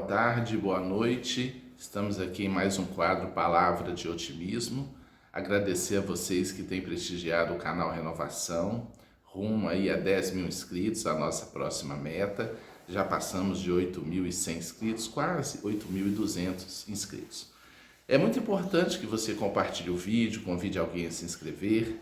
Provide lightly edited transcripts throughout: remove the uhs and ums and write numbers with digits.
tarde, boa noite. Estamos aqui em mais um quadro Palavra de Otimismo. Agradecer a vocês que têm prestigiado o canal Renovação, rumo aí a 10 mil inscritos, a nossa próxima meta. Já passamos de 8.100 inscritos, quase 8.200 inscritos. É muito importante que você compartilhe o vídeo, convide alguém a se inscrever.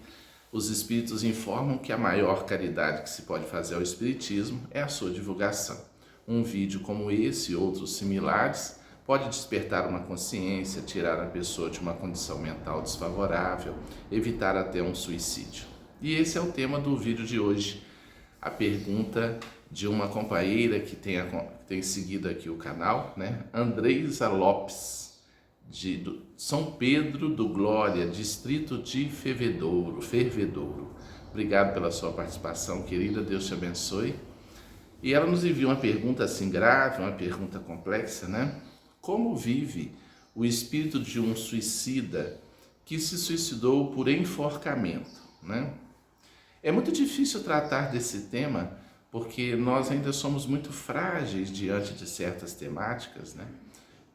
Os espíritos informam que a maior caridade que se pode fazer ao espiritismo é a sua divulgação. Um vídeo como esse e outros similares pode despertar uma consciência, tirar a pessoa de uma condição mental desfavorável, evitar até um suicídio. E esse é o tema do vídeo de hoje. A pergunta de uma companheira que tem seguido aqui o canal, Andreisa Lopes, de São Pedro do Glória, distrito de Fervedouro. Obrigado pela sua participação, querida, Deus te abençoe. E ela nos enviou uma pergunta assim grave, uma pergunta complexa, Como vive o espírito de um suicida que se suicidou por enforcamento, É muito difícil tratar desse tema porque nós ainda somos muito frágeis diante de certas temáticas,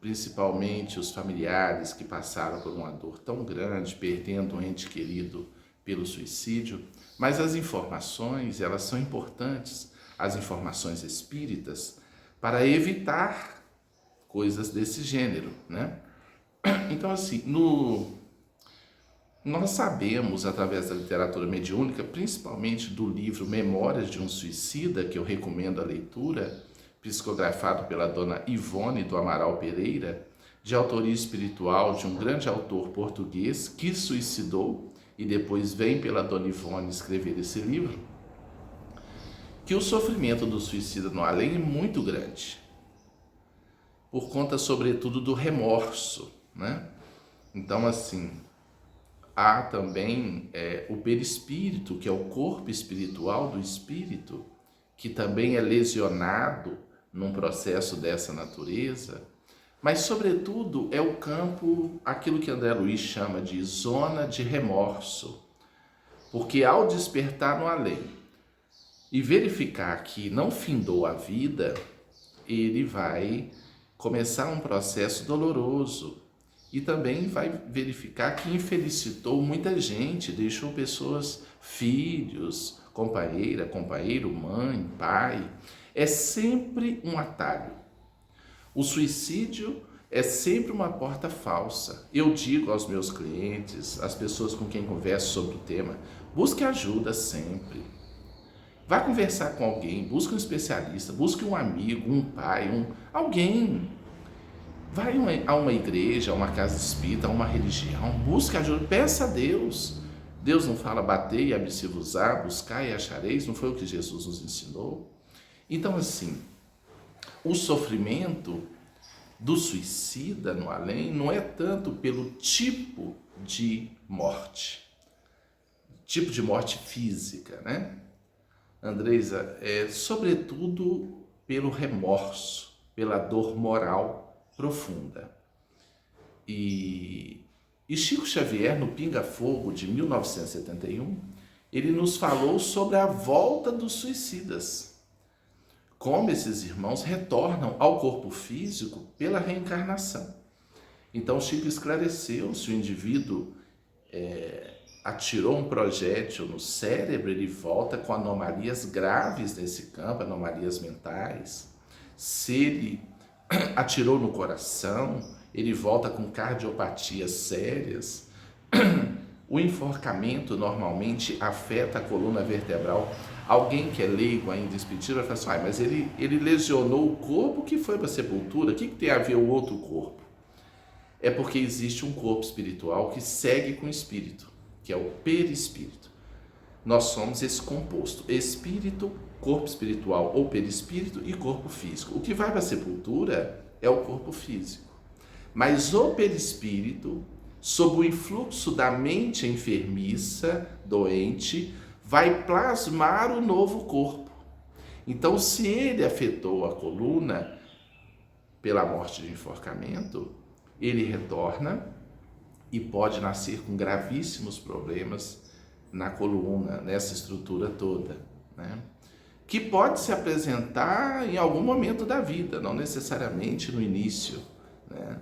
Principalmente os familiares que passaram por uma dor tão grande, perdendo um ente querido pelo suicídio. Mas as informações, elas são importantes, as informações espíritas, para evitar coisas desse gênero, Então, assim, nós sabemos, através da literatura mediúnica, principalmente do livro Memórias de um Suicida, que eu recomendo a leitura, psicografado pela dona Ivone do Amaral Pereira, de autoria espiritual de um grande autor português que suicidou e depois vem pela dona Ivone escrever esse livro, que o sofrimento do suicida no além é muito grande, por conta, sobretudo, do remorso, Então, assim, há também o perispírito, que é o corpo espiritual do espírito, que também é lesionado num processo dessa natureza, mas, sobretudo, é o campo, aquilo que André Luiz chama de zona de remorso, porque ao despertar no além e verificar que não findou a vida, ele vai começar um processo doloroso e também vai verificar que infelicitou muita gente, deixou pessoas, filhos, companheira, companheiro, mãe, pai. É sempre um atalho. O suicídio é sempre uma porta falsa. Eu digo aos meus clientes, às pessoas com quem converso sobre o tema, busque ajuda sempre. Vá conversar com alguém, busque um especialista, busque um amigo, um pai, alguém. Vai a uma igreja, a uma casa espírita, a uma religião, busque ajuda, peça a Deus. Deus não fala bater e abrir-se-vos-á, buscar e achareis, não foi o que Jesus nos ensinou? Então, assim, o sofrimento do suicida no além não é tanto pelo tipo de morte física, Andreisa, é sobretudo pelo remorso, pela dor moral profunda. E Chico Xavier, no Pinga Fogo de 1971, ele nos falou sobre a volta dos suicidas, como esses irmãos retornam ao corpo físico pela reencarnação. Então Chico esclareceu, se o indivíduo atirou um projétil no cérebro, ele volta com anomalias graves nesse campo, anomalias mentais. Se ele atirou no coração, ele volta com cardiopatias sérias. O enforcamento normalmente afeta a coluna vertebral. Alguém que é leigo ainda espiritismo vai falar assim, mas ele lesionou o corpo que foi para a sepultura, o que tem a ver o outro corpo? É porque existe um corpo espiritual que segue com o espírito, que é o perispírito. Nós somos esse composto, espírito, corpo espiritual ou perispírito e corpo físico. O que vai para a sepultura é o corpo físico. Mas o perispírito, sob o influxo da mente enfermiça, doente, vai plasmar o novo corpo. Então, se ele afetou a coluna pela morte de enforcamento, ele retorna e pode nascer com gravíssimos problemas na coluna, nessa estrutura toda, que pode se apresentar em algum momento da vida, não necessariamente no início, né?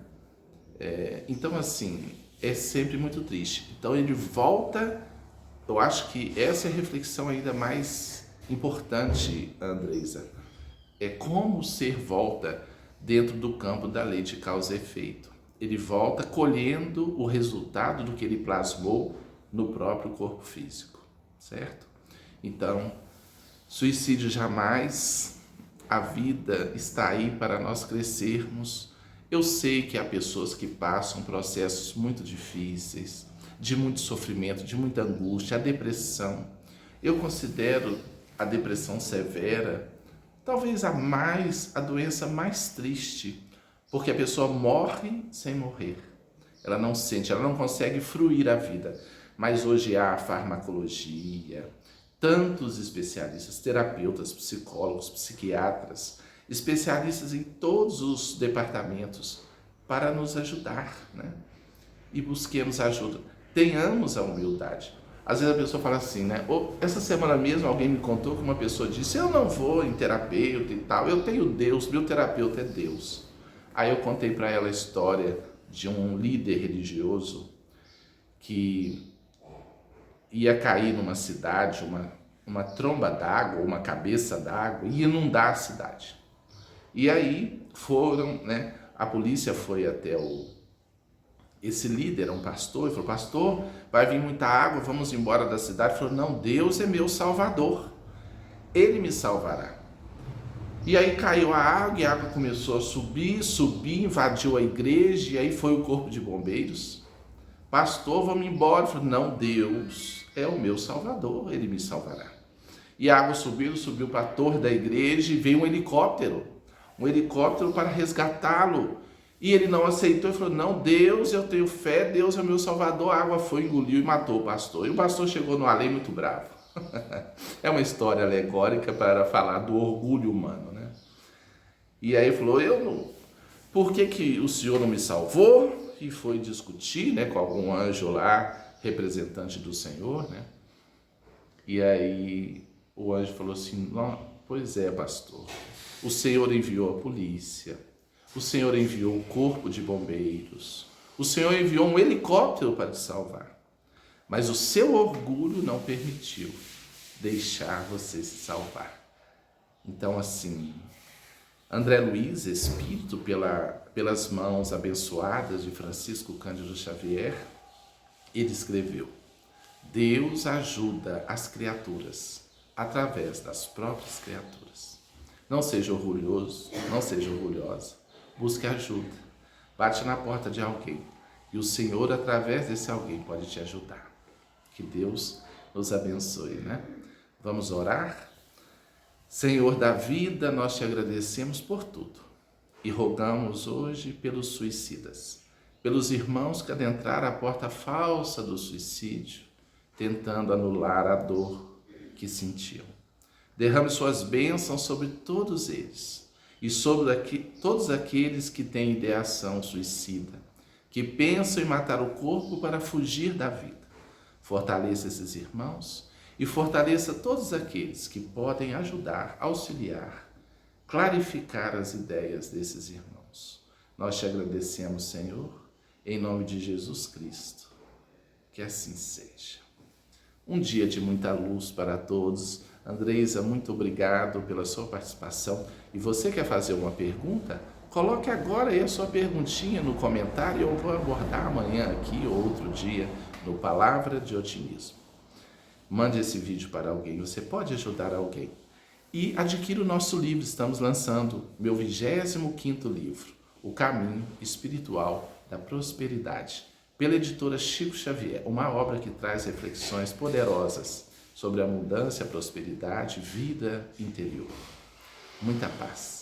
Então, assim, é sempre muito triste. Então, ele volta. Eu acho que essa é a reflexão ainda mais importante, Andresa. É como o ser volta dentro do campo da lei de causa e efeito. Ele volta colhendo o resultado do que ele plasmou no próprio corpo físico, certo? Então, suicídio jamais, a vida está aí para nós crescermos. Eu sei que há pessoas que passam processos muito difíceis, de muito sofrimento, de muita angústia, a depressão. Eu considero a depressão severa talvez a doença mais triste, porque a pessoa morre sem morrer. Ela não sente, ela não consegue fruir a vida. Mas hoje há a farmacologia, tantos especialistas, terapeutas, psicólogos, psiquiatras, especialistas em todos os departamentos para nos ajudar, né? E busquemos ajuda. Tenhamos a humildade. Às vezes a pessoa fala assim, né? Essa semana mesmo alguém me contou que uma pessoa disse: eu não vou em terapeuta e tal, eu tenho Deus, meu terapeuta é Deus. Aí eu contei para ela a história de um líder religioso que ia cair numa cidade, uma tromba d'água, uma cabeça d'água, e inundar a cidade. E aí foram, né? A polícia foi até esse líder, um pastor, e falou: pastor, vai vir muita água, vamos embora da cidade. Ele falou: não, Deus é meu salvador, ele me salvará. E aí caiu a água, e a água começou a subir, invadiu a igreja, e aí foi o corpo de bombeiros. Pastor, vamos embora. Ele falou: não, Deus é o meu salvador, ele me salvará. E a água subiu para a torre da igreja, e veio um helicóptero para resgatá-lo. E ele não aceitou e falou: não, Deus, eu tenho fé, Deus é o meu salvador. A água foi, engoliu e matou o pastor. E o pastor chegou no além muito bravo. É uma história alegórica para falar do orgulho humano, né? E aí falou: por que o senhor não me salvou? E foi discutir, né, com algum anjo lá, representante do Senhor, né? E aí o anjo falou assim: pois é, pastor, o Senhor enviou a polícia, o Senhor enviou o corpo de bombeiros, o Senhor enviou um helicóptero para te salvar, mas o seu orgulho não permitiu deixar você se salvar. Então, assim, André Luiz, espírito pelas mãos abençoadas de Francisco Cândido Xavier, ele escreveu: Deus ajuda as criaturas através das próprias criaturas. Não seja orgulhoso, não seja orgulhosa. Busque ajuda. Bate na porta de alguém. E o Senhor, através desse alguém, pode te ajudar. Que Deus nos abençoe, né? Vamos orar? Senhor da vida, nós te agradecemos por tudo. E rogamos hoje pelos suicidas, pelos irmãos que adentraram a porta falsa do suicídio, tentando anular a dor que sentiam. Derrame suas bênçãos sobre todos eles e sobre todos aqueles que têm ideação suicida, que pensam em matar o corpo para fugir da vida. Fortaleça esses irmãos e fortaleça todos aqueles que podem ajudar, auxiliar, clarificar as ideias desses irmãos. Nós te agradecemos, Senhor, em nome de Jesus Cristo. Que assim seja. Um dia de muita luz para todos. Andreisa, muito obrigado pela sua participação. E você quer fazer uma pergunta? Coloque agora aí a sua perguntinha no comentário e eu vou abordar amanhã aqui ou outro dia no Palavra de Otimismo. Mande esse vídeo para alguém, você pode ajudar alguém. E adquira o nosso livro, estamos lançando meu 25º livro, O Caminho Espiritual da Prosperidade, pela editora Chico Xavier, uma obra que traz reflexões poderosas sobre a abundância, a prosperidade, vida interior. Muita paz.